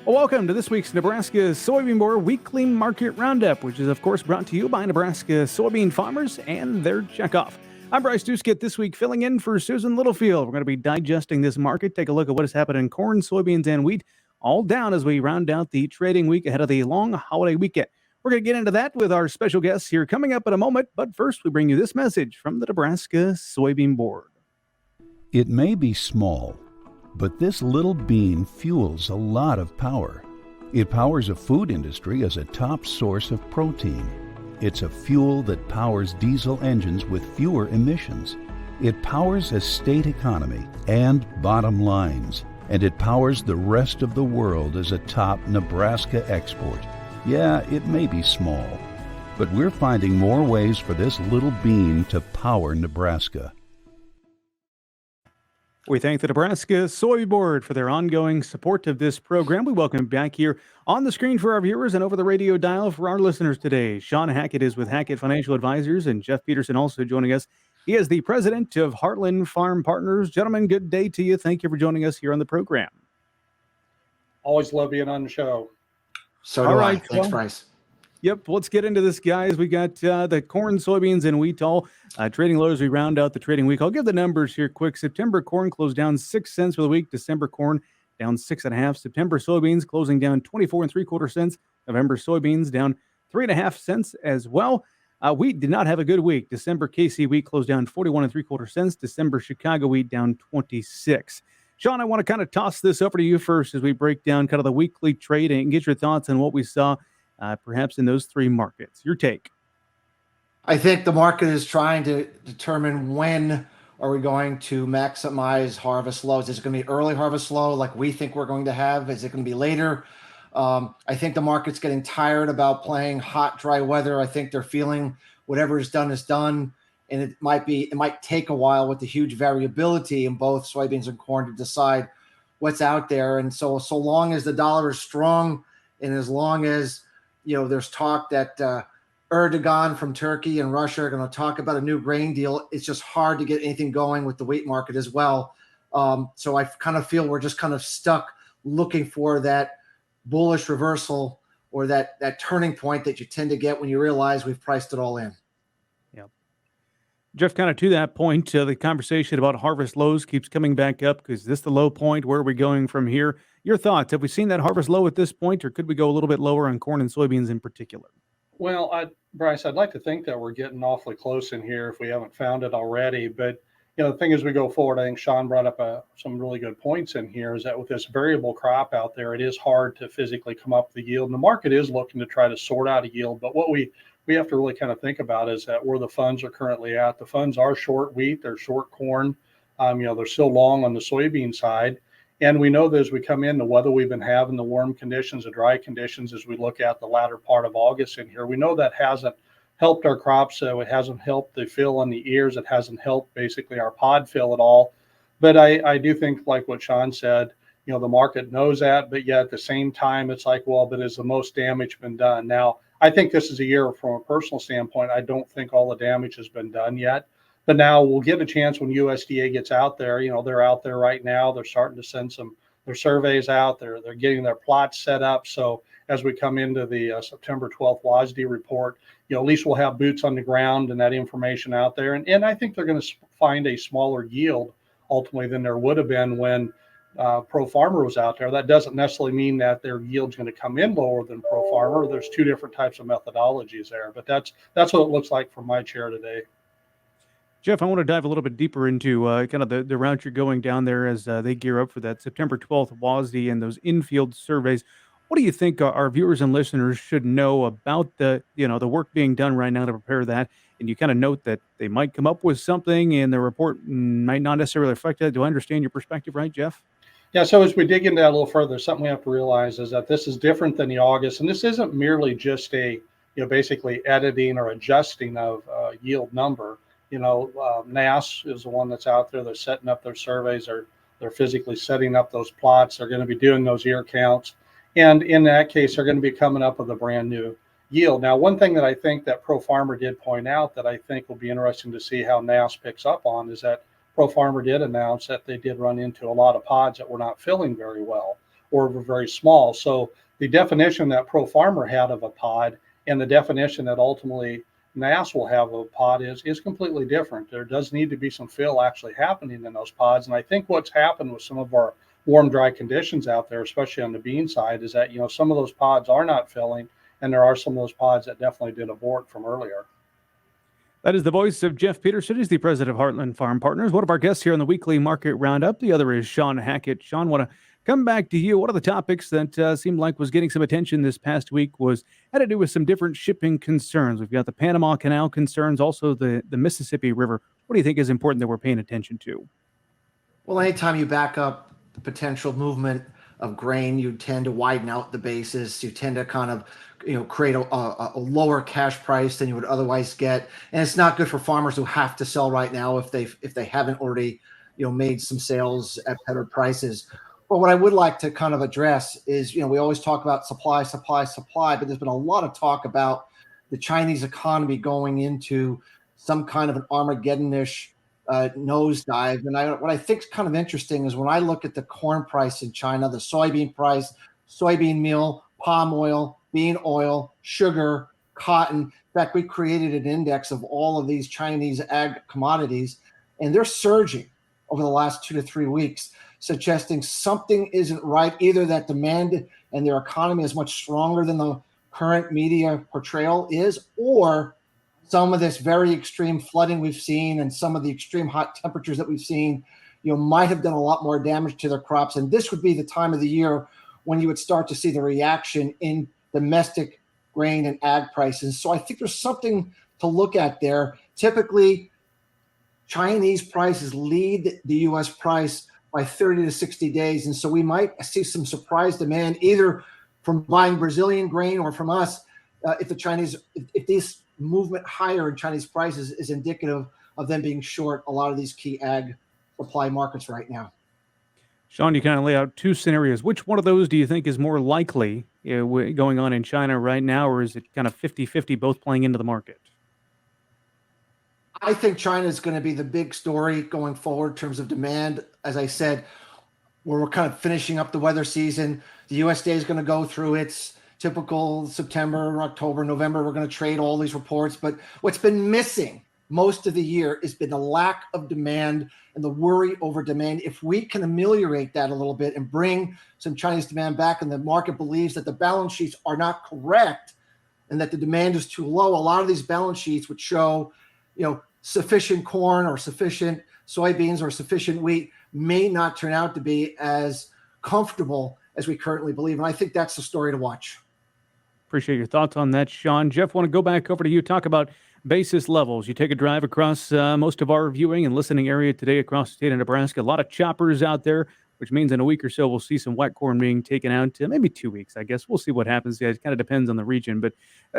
Well, welcome to this week's Nebraska Soybean Board Weekly Market Roundup, which is, of course, brought to you by Nebraska soybean farmers and their checkoff. I'm Bryce Duskett, this week filling in for Susan Littlefield. We're going to be digesting this market, take a look at what has happened in corn, soybeans, and wheat, all down as we round out the trading week ahead of the long holiday weekend. We're going to get into that with our special guests here coming up in a moment, but first we bring you this message from the Nebraska Soybean Board. It may be small, but this little bean fuels a lot of power. It powers a food industry as a top source of protein. It's a fuel that powers diesel engines with fewer emissions. It powers a state economy and bottom lines. And it powers the rest of the world as a top Nebraska export. Yeah, it may be small, but we're finding more ways for this little bean to power Nebraska. We thank the Nebraska Soy Board for their ongoing support of this program. We welcome back here on the screen for our viewers and over the radio dial for our listeners today. Shawn Hackett is with Hackett Financial Advisors, and Jeff Peterson also joining us. He is the president of Heartland Farm Partners. Gentlemen, good day to you. Thank you for joining us here on the program. Always love being on the show. So do I. Thanks, Bryce. Yep, let's get into this, guys. We got the corn, soybeans, and wheat all trading low as we round out the trading week. I'll give the numbers here quick. September corn closed down 6 cents for the week. December corn down 6.5. September soybeans closing down 24 3/4 cents. November soybeans down 3.5 cents as well. Wheat did not have a good week. December KC wheat closed down 41 3/4 cents. December Chicago wheat down 26. Shawn, I want to kind of toss this over to you first as we break down kind of the weekly trade and get your thoughts on what we saw perhaps in those three markets. Your take. I think the market is trying to determine when are we going to maximize harvest lows. Is it going to be early harvest low like we think we're going to have? Is it going to be later? I think the market's getting tired about playing hot, dry weather. I think they're feeling whatever is done. And it might take a while with the huge variability in both soybeans and corn to decide what's out there. And so long as the dollar is strong and as long as there's talk that Erdogan from Turkey and Russia are going to talk about a new grain deal, it's just hard to get anything going with the wheat market as well. So I kind of feel we're just kind of stuck looking for that bullish reversal or that turning point that you tend to get when you realize we've priced it all in. Yeah. Jeff, kind of to that point, the conversation about harvest lows keeps coming back up because this is the low point. Where are we going from here? Your thoughts? Have we seen that harvest low at this point, or could we go a little bit lower on corn and soybeans in particular? Well, Bryce, I'd like to think that we're getting awfully close in here if we haven't found it already. But, the thing as we go forward, I think Shawn brought up some really good points in here, is that with this variable crop out there, it is hard to physically come up with a yield. And the market is looking to try to sort out a yield. But what we have to really kind of think about is that where the funds are currently at. The funds are short wheat, they're short corn. They're still long on the soybean side. And we know that as we come in, the weather we've been having, the warm conditions, the dry conditions, as we look at the latter part of August in here, we know that hasn't helped our crops. So it hasn't helped the fill on the ears. It hasn't helped basically our pod fill at all. But I do think, like what Shawn said, the market knows that, but yet at the same time, it's like, well, but has the most damage been done? Now, I think this is a year from a personal standpoint. I don't think all the damage has been done yet. But now we'll get a chance when USDA gets out there. They're out there right now. They're starting to send their surveys out. They're getting their plots set up. So as we come into the September 12th WASDE report, at least we'll have boots on the ground and that information out there. And I think they're going to find a smaller yield ultimately than there would have been when Pro Farmer was out there. That doesn't necessarily mean that their yield's going to come in lower than Pro Farmer. There's two different types of methodologies there. But that's what it looks like from my chair today. Jeff, I want to dive a little bit deeper into kind of the route you're going down there as they gear up for that September 12th WASDE and those infield surveys. What do you think our viewers and listeners should know about the work being done right now to prepare that? And you kind of note that they might come up with something and the report might not necessarily reflect that. Do I understand your perspective right, Jeff? Yeah, so as we dig into that a little further, something we have to realize is that this is different than the August, and this isn't merely just basically editing or adjusting of yield number. NAS is the one that's out there. They're setting up their surveys, or they're physically setting up those plots. They're going to be doing those ear counts. And in that case, they're going to be coming up with a brand new yield. Now, one thing that I think that Pro Farmer did point out that I think will be interesting to see how NAS picks up on is that Pro Farmer did announce that they did run into a lot of pods that were not filling very well. or very small. So the definition that Pro Farmer had of a pod and the definition that ultimately NASS will have of a pod is completely different. There does need to be some fill actually happening in those pods. And I think what's happened with some of our warm, dry conditions out there, especially on the bean side, is that, some of those pods are not filling, and there are some of those pods that definitely did abort from earlier. That is the voice of Jeff Peterson. He's the president of Heartland Farm Partners. One of our guests here on the weekly market roundup. The other is Shawn Hackett. Shawn, want to come back to you. One of the topics that seemed like was getting some attention this past week had to do with some different shipping concerns. We've got the Panama Canal concerns, also the Mississippi River. What do you think is important that we're paying attention to? Well, anytime you back up the potential movement of grain, you tend to widen out the basis. You tend to kind of, create a lower cash price than you would otherwise get, and it's not good for farmers who have to sell right now if they haven't already, made some sales at better prices. But what I would like to kind of address is, we always talk about supply, but there's been a lot of talk about the Chinese economy going into some kind of an Armageddon-ish nosedive. And what I think is kind of interesting is when I look at the corn price in China, the soybean price, soybean meal, palm oil, bean oil, sugar, cotton. In fact, we created an index of all of these Chinese ag commodities, and they're surging over the last 2 to 3 weeks, suggesting something isn't right, either that demand and their economy is much stronger than the current media portrayal is, or some of this very extreme flooding we've seen and some of the extreme hot temperatures that we've seen, might have done a lot more damage to their crops. And this would be the time of the year when you would start to see the reaction in domestic grain and ag prices. So I think there's something to look at there. Typically, Chinese prices lead the U.S. price by 30 to 60 days. And so we might see some surprise demand either from buying Brazilian grain or from us if this movement higher in Chinese prices is indicative of them being short a lot of these key ag supply markets right now. Shawn, you kind of lay out two scenarios. Which one of those do you think is more likely going on in China right now, or is it kind of 50-50 both playing into the market? I think China is going to be the big story going forward in terms of demand. As I said, we're kind of finishing up the weather season. The USDA is going to go through its typical September, October, November. We're going to trade all these reports. But what's been missing most of the year has been the lack of demand and the worry over demand. If we can ameliorate that a little bit and bring some Chinese demand back, and the market believes that the balance sheets are not correct and that the demand is too low, a lot of these balance sheets would show, sufficient corn or sufficient soybeans or sufficient wheat may not turn out to be as comfortable as we currently believe. And I think that's the story to watch. Appreciate your thoughts on that, Shawn. Jeff, want to go back over to you, talk about basis levels. You take a drive across most of our viewing and listening area today across the state of Nebraska. A lot of choppers out there, which means in a week or so we'll see some wet corn being taken out. Maybe 2 weeks, I guess. We'll see what happens. Yeah, it kind of depends on the region. But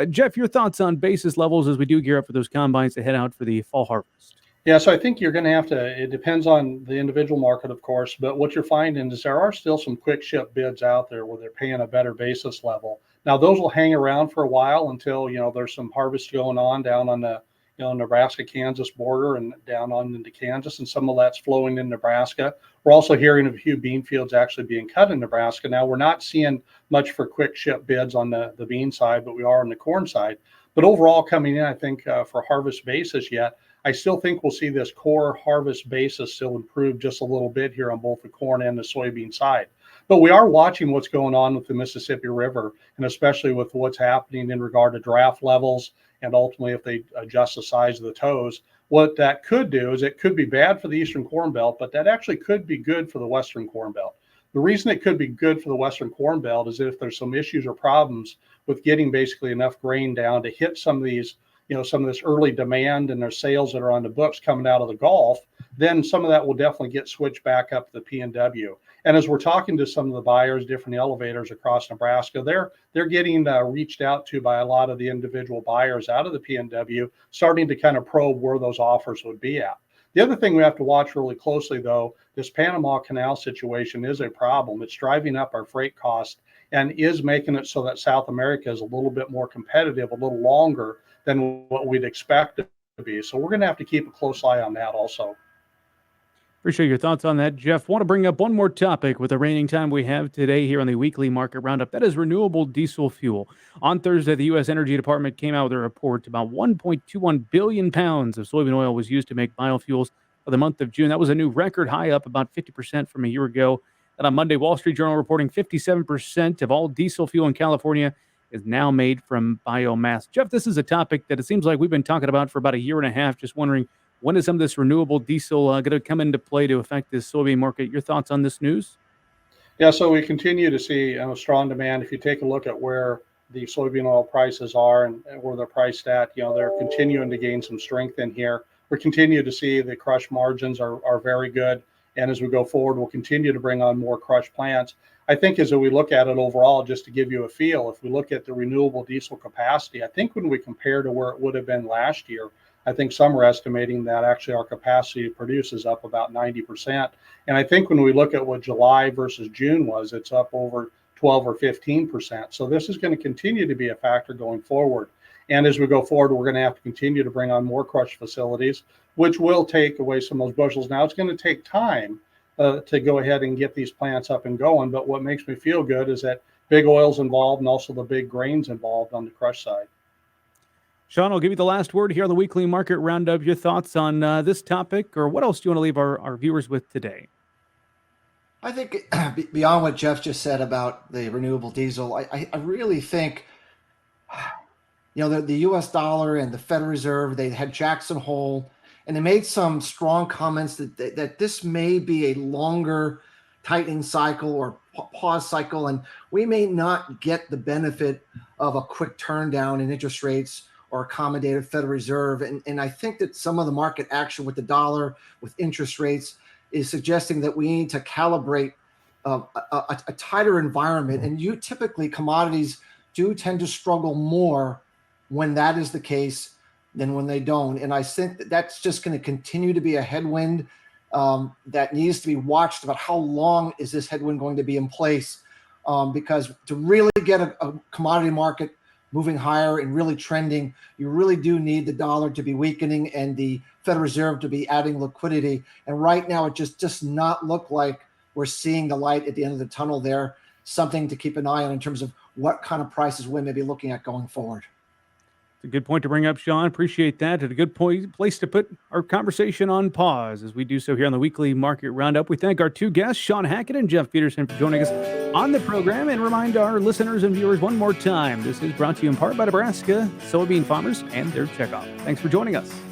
Jeff, your thoughts on basis levels as we do gear up for those combines to head out for the fall harvest? Yeah, so I think you're going to have to, it depends on the individual market, of course, but what you're finding is there are still some quick ship bids out there where they're paying a better basis level. Now, those will hang around for a while until, there's some harvest going on down on the, Nebraska, Kansas border and down on into Kansas, and some of that's flowing in Nebraska. We're also hearing of a few bean fields actually being cut in Nebraska. Now, we're not seeing much for quick ship bids on the bean side, but we are on the corn side. But overall coming in, I think for harvest basis yet, I still think we'll see this core harvest basis still improve just a little bit here on both the corn and the soybean side. But we are watching what's going on with the Mississippi River, and especially with what's happening in regard to draft levels and ultimately if they adjust the size of the tows. What that could do is it could be bad for the Eastern Corn Belt, but that actually could be good for the Western Corn Belt. The reason it could be good for the Western Corn Belt is if there's some issues or problems with getting basically enough grain down to hit some of these, some of this early demand and their sales that are on the books coming out of the Gulf, then some of that will definitely get switched back up to the PNW. And as we're talking to some of the buyers, different elevators across Nebraska, they're getting reached out to by a lot of the individual buyers out of the PNW, starting to kind of probe where those offers would be at. The other thing we have to watch really closely, though, this Panama Canal situation is a problem. It's driving up our freight cost and is making it so that South America is a little bit more competitive, a little longer than what we'd expect it to be. So we're going to have to keep a close eye on that also. Appreciate your thoughts on that, Jeff. Want to bring up one more topic with the reigning time we have today here on the weekly market roundup. That is renewable diesel fuel. On Thursday, the U.S. Energy Department came out with a report about 1.21 billion pounds of soybean oil was used to make biofuels for the month of June. That was a new record high, up about 50% from a year ago. And on Monday, Wall Street Journal reporting 57% of all diesel fuel in California is now made from biomass. Jeff, this is a topic that it seems like we've been talking about for about a year and a half. Just wondering, when is some of this renewable diesel going to come into play to affect this soybean market? Your thoughts on this news? Yeah, so we continue to see strong demand. If you take a look at where the soybean oil prices are and where they're priced at, they're continuing to gain some strength in here. We continue to see the crush margins are very good. And as we go forward, we'll continue to bring on more crush plants. I think as we look at it overall, just to give you a feel, if we look at the renewable diesel capacity, I think when we compare to where it would have been last year, I think some are estimating that actually our capacity to produce is up about 90%. And I think when we look at what July versus June was, it's up over 12 or 15%. So this is going to continue to be a factor going forward. And as we go forward, we're going to have to continue to bring on more crush facilities, which will take away some of those bushels. Now, it's going to take time to go ahead and get these plants up and going. But what makes me feel good is that big oil's involved and also the big grains involved on the crush side. Shawn, I'll give you the last word here on the weekly market roundup. Your thoughts on this topic, or what else do you want to leave our viewers with today? I think beyond what Jeff just said about the renewable diesel, I really think, the U.S. dollar and the Federal Reserve, they had Jackson Hole, and they made some strong comments that this may be a longer tightening cycle or pause cycle, and we may not get the benefit of a quick turn down in interest rates or accommodative Federal Reserve. And I think that some of the market action with the dollar, with interest rates, is suggesting that we need to calibrate a tighter environment. And typically commodities do tend to struggle more when that is the case than when they don't. And I think that's just going to continue to be a headwind that needs to be watched about how long is this headwind going to be in place, because to really get a commodity market moving higher and really trending, you really do need the dollar to be weakening and the Federal Reserve to be adding liquidity. And right now, it just does not look like we're seeing the light at the end of the tunnel there. Something to keep an eye on in terms of what kind of prices we may be looking at going forward. It's a good point to bring up, Shawn. Appreciate that. It's a good place to put our conversation on pause as we do so here on the weekly market roundup. We thank our two guests, Shawn Hackett and Jeff Peterson, for joining us on the program, and remind our listeners and viewers one more time, this is brought to you in part by Nebraska soybean farmers and their checkoff. Thanks for joining us.